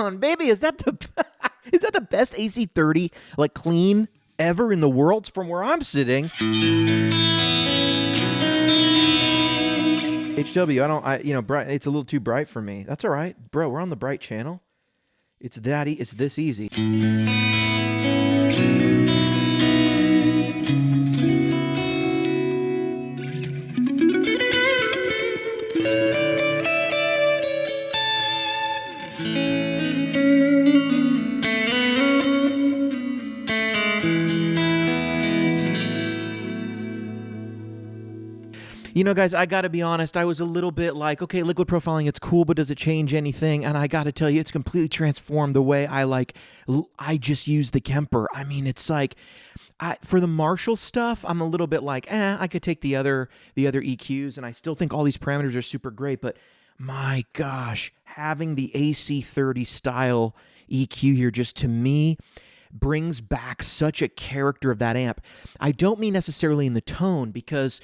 on, baby. Is that the is that the best AC30 like clean ever in the world from where I'm sitting? HW, bright. It's a little too bright for me. That's all right, bro. We're on the bright channel. It's this easy. You know, guys, I got to be honest. I was a little bit like, okay, liquid profiling, it's cool, but does it change anything? And I got to tell you, it's completely transformed the way I just use the Kemper. I mean, it's like, for the Marshall stuff, I'm a little bit like, I could take the other EQs, and I still think all these parameters are super great. But my gosh, having the AC30 style EQ here, just to me, brings back such a character of that amp. I don't mean necessarily in the tone, because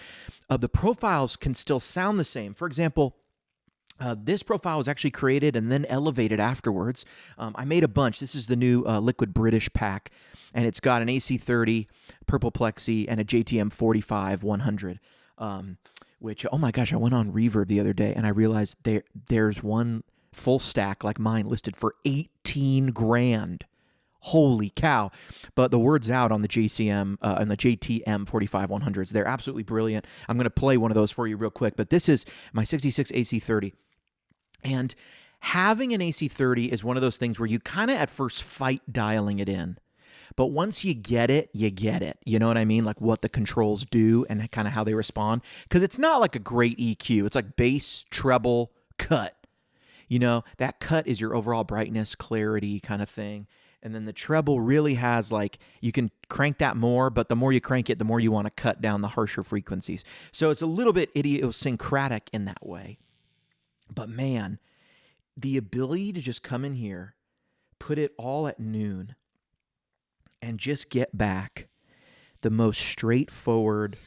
the profiles can still sound the same. For example, this profile was actually created and then elevated afterwards. I made a bunch. This is the new Liquid British pack, and it's got an AC30, Purple Plexi, and a JTM 45 100. Which, oh my gosh, I went on Reverb the other day and I realized there's one full stack like mine listed for 18 grand. Holy cow. But the word's out on the JCM and the JTM 45 100s. They're absolutely brilliant. I'm going to play one of those for you real quick, but this is my 66 AC30. And having an AC30 is one of those things where you kind of at first fight dialing it in. But once you get it, you get it. You know what I mean? Like what the controls do and kind of how they respond. Because it's not like a great EQ. It's like bass, treble, cut. You know, that cut is your overall brightness, clarity kind of thing. And then the treble really has like, you can crank that more, but the more you crank it, the more you want to cut down the harsher frequencies. So it's a little bit idiosyncratic in that way. But man, the ability to just come in here, put it all at noon, and just get back the most straightforward.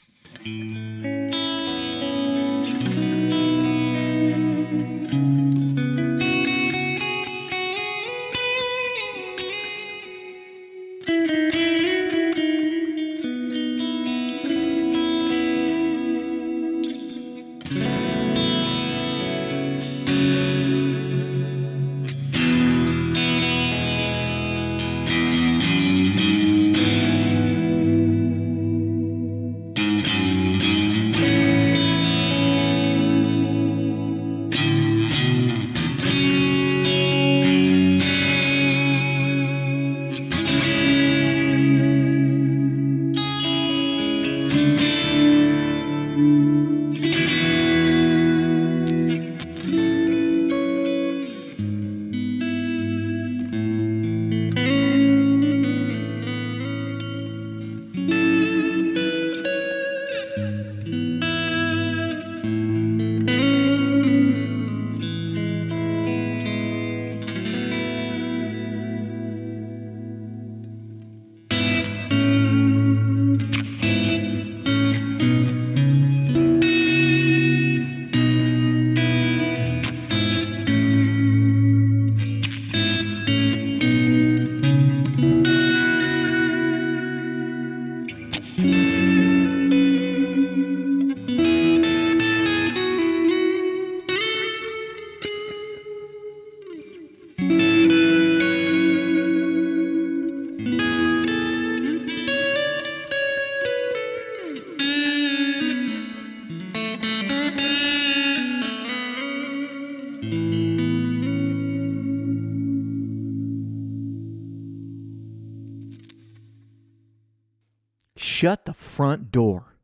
Shut the front door.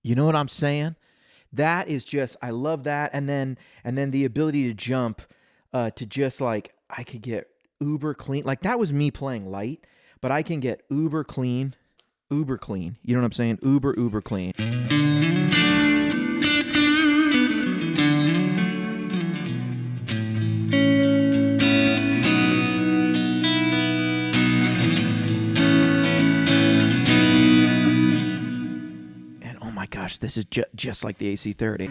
You know what I'm saying? That is just, I love that. And then the ability to jump to just like, I could get uber clean. Like that was me playing light, but I can get uber clean. You know what I'm saying? Uber clean. Gosh, this is just like the AC30.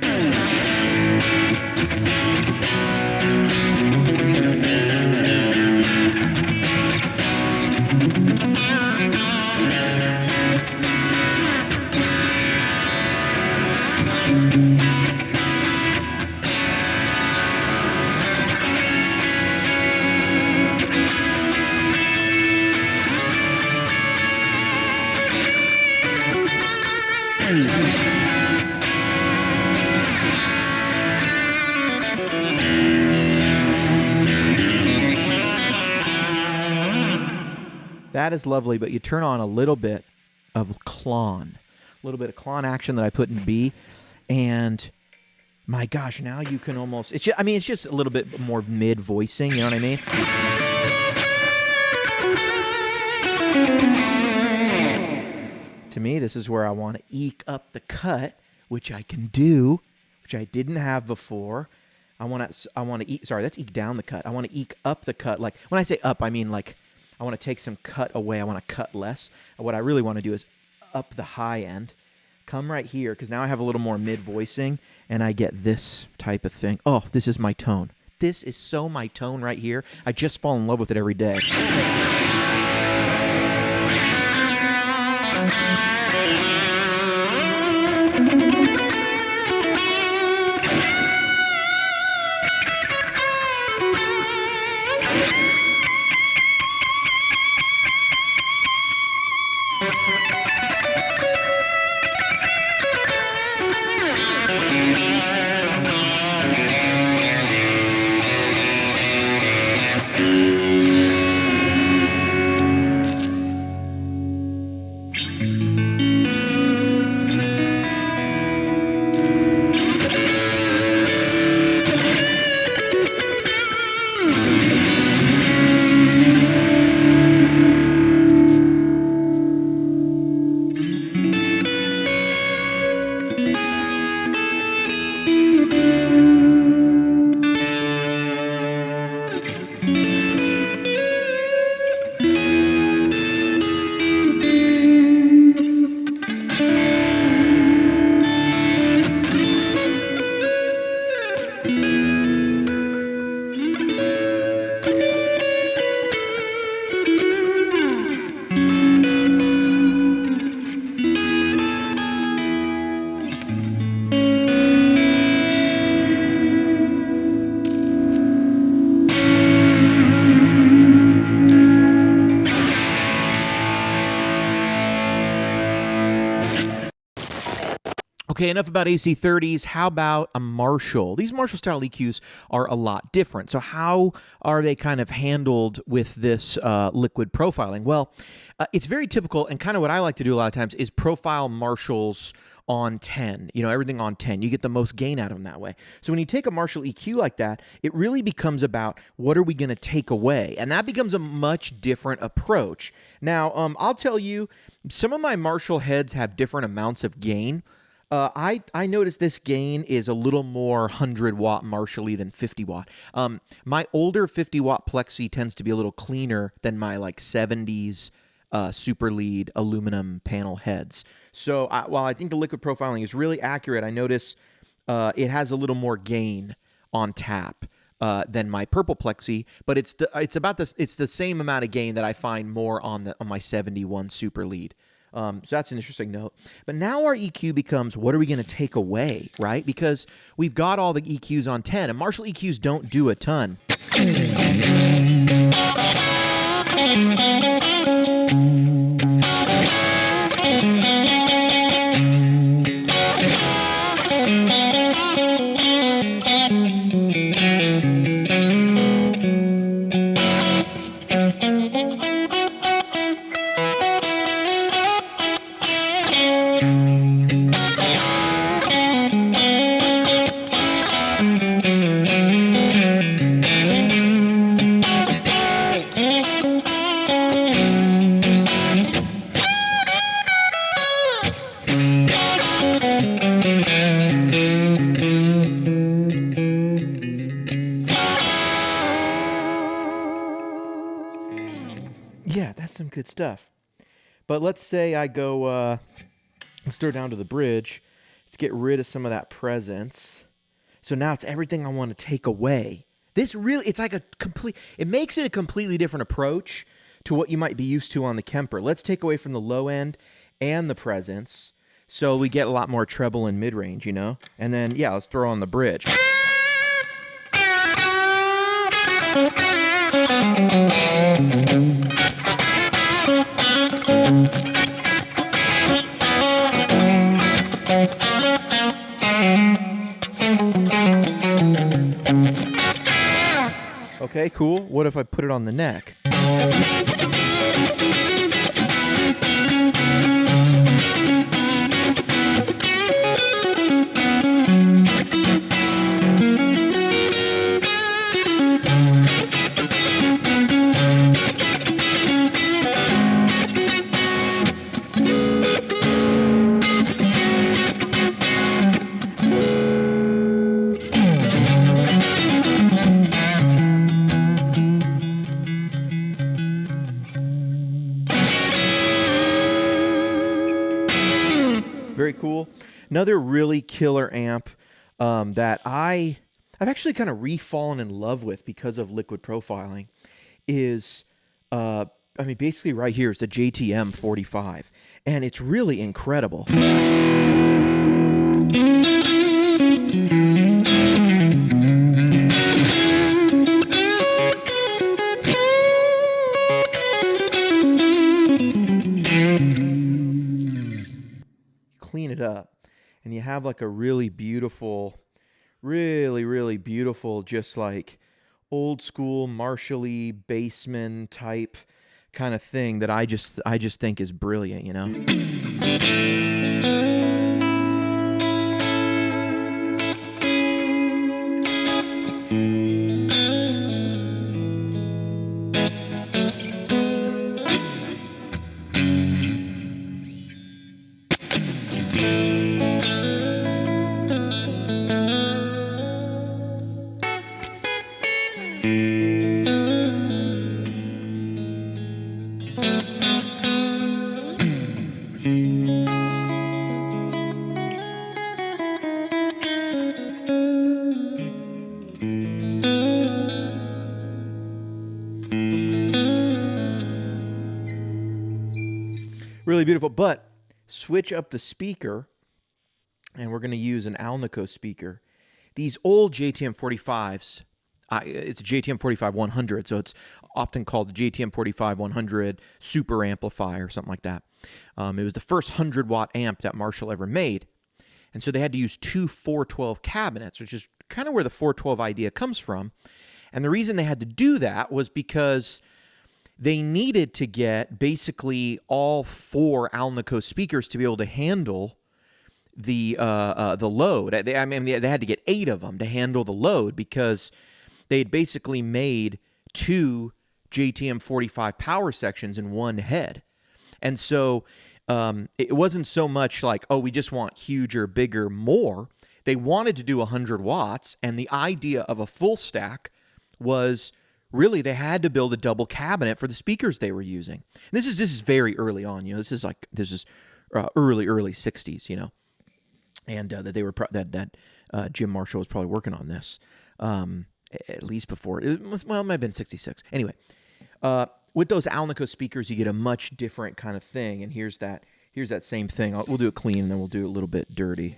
That is lovely, but you turn on a little bit of clon, a little bit of clon action that I put in B, and my gosh, now you can almost, it's just a little bit more mid voicing, you know what I mean? To me, this is where I want to eke up the cut, which I can do, which I didn't have before. I want to eke, sorry, that's eke down the cut. I want to eke up the cut. Like, when I say up, I mean like, I want to take some cut away. I want to cut less. What I really want to do is up the high end. Come right here, because now I have a little more mid-voicing, and I get this type of thing. Oh, this is my tone. This is so my tone right here. I just fall in love with it every day. Okay, enough about AC30s. How about a Marshall? These Marshall-style EQs are a lot different. So how are they kind of handled with this liquid profiling? Well, it's very typical, and kind of what I like to do a lot of times is profile Marshalls on 10, everything on 10. You get the most gain out of them that way. So when you take a Marshall EQ like that, it really becomes about what are we going to take away? And that becomes a much different approach. Now, I'll tell you, some of my Marshall heads have different amounts of gain. I noticed this gain is a little more 100-watt Marshall-y than 50-watt. My older 50-watt Plexi tends to be a little cleaner than my 70s super lead aluminum panel heads. So while I think the liquid profiling is really accurate, I notice it has a little more gain on tap than my purple Plexi, but it's the same amount of gain that I find more on my 71 super lead. So that's an interesting note. But now our EQ becomes, what are we going to take away, right? Because we've got all the EQs on 10, and Marshall EQs don't do a ton. Yeah, that's some good stuff. But let's say I go, let's throw down to the bridge. Let's get rid of some of that presence. So now it's everything I want to take away. This really, it's like it makes it a completely different approach to what you might be used to on the Kemper. Let's take away from the low end and the presence so we get a lot more treble and mid-range, And then, yeah, let's throw on the bridge. Okay, cool. What if I put it on the neck? Very cool. Another really killer amp that I've actually kind of re-fallen in love with because of liquid profiling is, basically right here is the JTM 45, and it's really incredible. Clean it up, and you have like a really beautiful, really beautiful, just like old school Marshall-y bassman type kind of thing that I just think is brilliant, you know. Really beautiful, but switch up the speaker, and we're going to use an Alnico speaker. These old JTM 45s, it's a JTM 45 100, so it's often called the JTM 45 100 super amplifier or something like that. It was the first 100-watt amp that Marshall ever made, and so they had to use two 412 cabinets, which is kind of where the 412 idea comes from. And the reason they had to do that was because they needed to get basically all four Alnico speakers to be able to handle the load. They had to get 8 of them to handle the load because they had basically made 2 JTM 45 power sections in one head. And so it wasn't so much like, oh, we just want huger, bigger, more. They wanted to do 100 watts, and the idea of a full stack was really they had to build a double cabinet for the speakers they were using. And this is very early on, you know. This is early 60s, you know, and that they were Jim Marshall was probably working on this at least before it might have been 66. Anyway, with those Alnico speakers, you get a much different kind of thing. And here's that same thing. We'll do it clean, and then we'll do it a little bit dirty.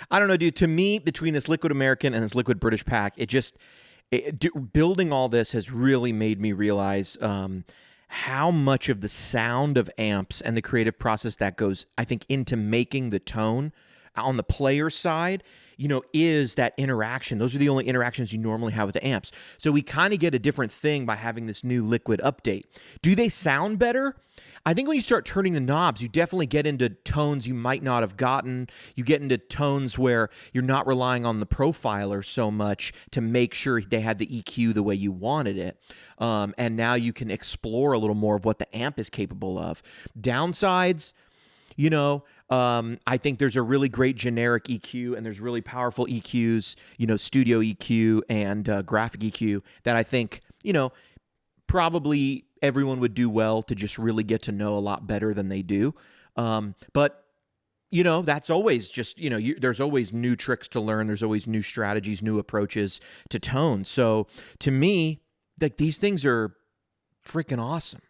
I don't know, dude. To me, between this Liquid American and this Liquid British pack, building all this has really made me realize how much of the sound of amps and the creative process that goes, I think, into making the tone on the player side is that interaction. Those are the only interactions you normally have with the amps. So we kind of get a different thing by having this new liquid update. Do they sound better? I think when you start turning the knobs, you definitely get into tones you might not have gotten. You get into tones where you're not relying on the profiler so much to make sure they had the EQ the way you wanted it. And now you can explore a little more of what the amp is capable of. Downsides, I think there's a really great generic EQ and there's really powerful EQs, studio EQ and graphic EQ that I think, probably everyone would do well to just really get to know a lot better than they do. But that's always just, there's always new tricks to learn. There's always new strategies, new approaches to tone. So to me, like these things are freaking awesome.